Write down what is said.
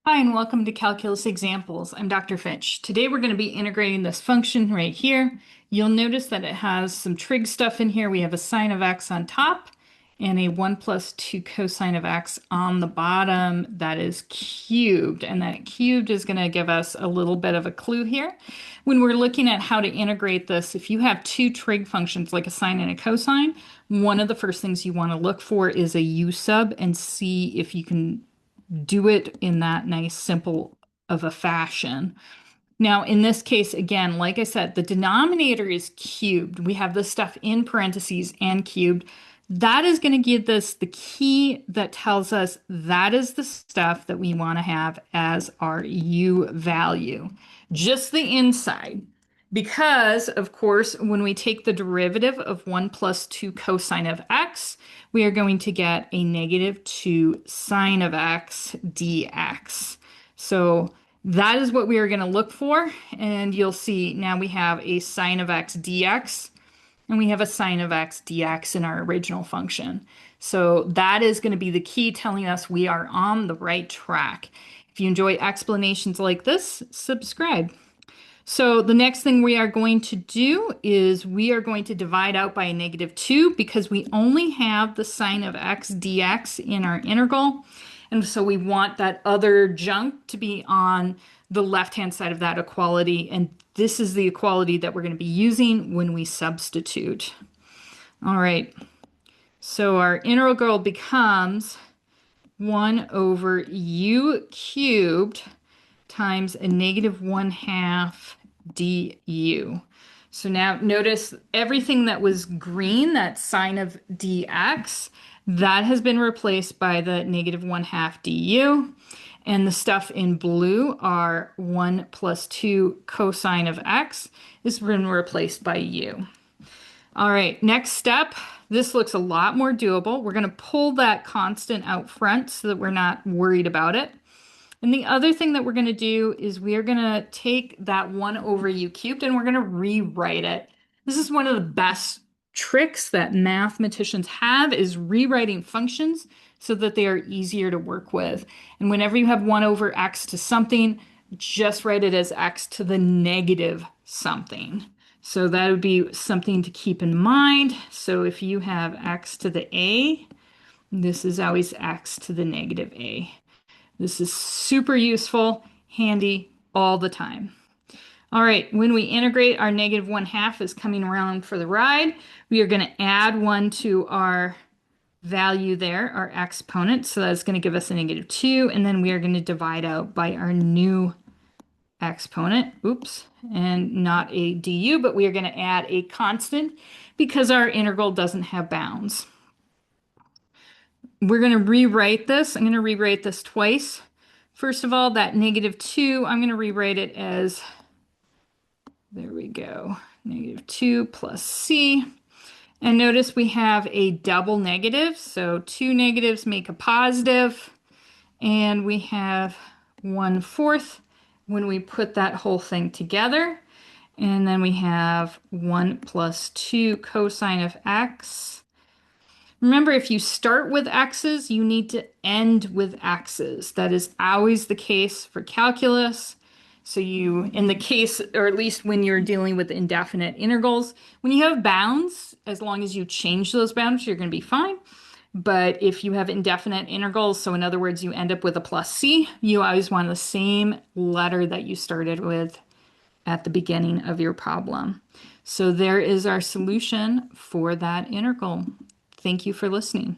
Hi, and welcome to Calculus Examples. I'm Dr. Finch. Today we're going to be integrating this function right here. You'll notice that it has some trig stuff in here. We have a sine of x on top and a 1 plus 2 cosine of x on the bottom that is cubed. And that cubed is going to give us a little bit of a clue here. When we're looking at how to integrate this, if you have two trig functions like a sine and a cosine, one of the first things you want to look for is a u-sub and see if you can do it in that nice, simple of a fashion. Now, in this case, again, like I said, the denominator is cubed. We have this stuff in parentheses and cubed. That is going to give us the key that tells us that is the stuff that we want to have as our u value. Just the inside. Because, of course, when we take the derivative of 1 plus 2 cosine of x, we are going to get a negative 2 sine of x dx. So that is what we are going to look for. And you'll see now we have a sine of x dx and we have a sine of x dx in our original function. So that is going to be the key telling us we are on the right track. If you enjoy explanations like this, subscribe. So the next thing we are going to do is we are going to divide out by a negative 2 because we only have the sine of x dx in our integral. And so we want that other junk to be on the left-hand side of that equality. And this is the equality that we're going to be using when we substitute. All right. So our integral becomes 1 over u cubed times a negative 1/2 du. So now notice everything that was green, that sine of dx, that has been replaced by the negative 1/2 du. And the stuff in blue are 1 plus 2 cosine of x has been replaced by u. All right, next step. This looks a lot more doable. We're going to pull that constant out front so that we're not worried about it. And the other thing that we're going to do is we are going to take that 1 over u cubed and we're going to rewrite it. This is one of the best tricks that mathematicians have is rewriting functions so that they are easier to work with. And whenever you have 1 over x to something, just write it as x to the negative something. So that would be something to keep in mind. So if you have x to the a, this is always x to the negative a. This is super useful, handy all the time. All right, when we integrate, our negative 1/2 is coming around for the ride. We are going to add 1 to our value there, our exponent. So that's going to give us a negative 2. And then we are going to divide out by our new exponent. Oops, and not a du, but we are going to add a constant because our integral doesn't have bounds. We're going to rewrite this. I'm going to rewrite this twice. First of all, that negative 2, I'm going to rewrite it as, there we go, negative 2 plus c. And notice we have a double negative, so two negatives make a positive, and we have 1/4 when we put that whole thing together. And then we have 1 plus 2 cosine of x. Remember, if you start with x's, you need to end with x's. That is always the case for calculus. So you, in the case, or at least when you're dealing with indefinite integrals, when you have bounds, as long as you change those bounds, you're going to be fine. But if you have indefinite integrals, so in other words, you end up with a plus c, you always want the same letter that you started with at the beginning of your problem. So there is our solution for that integral. Thank you for listening.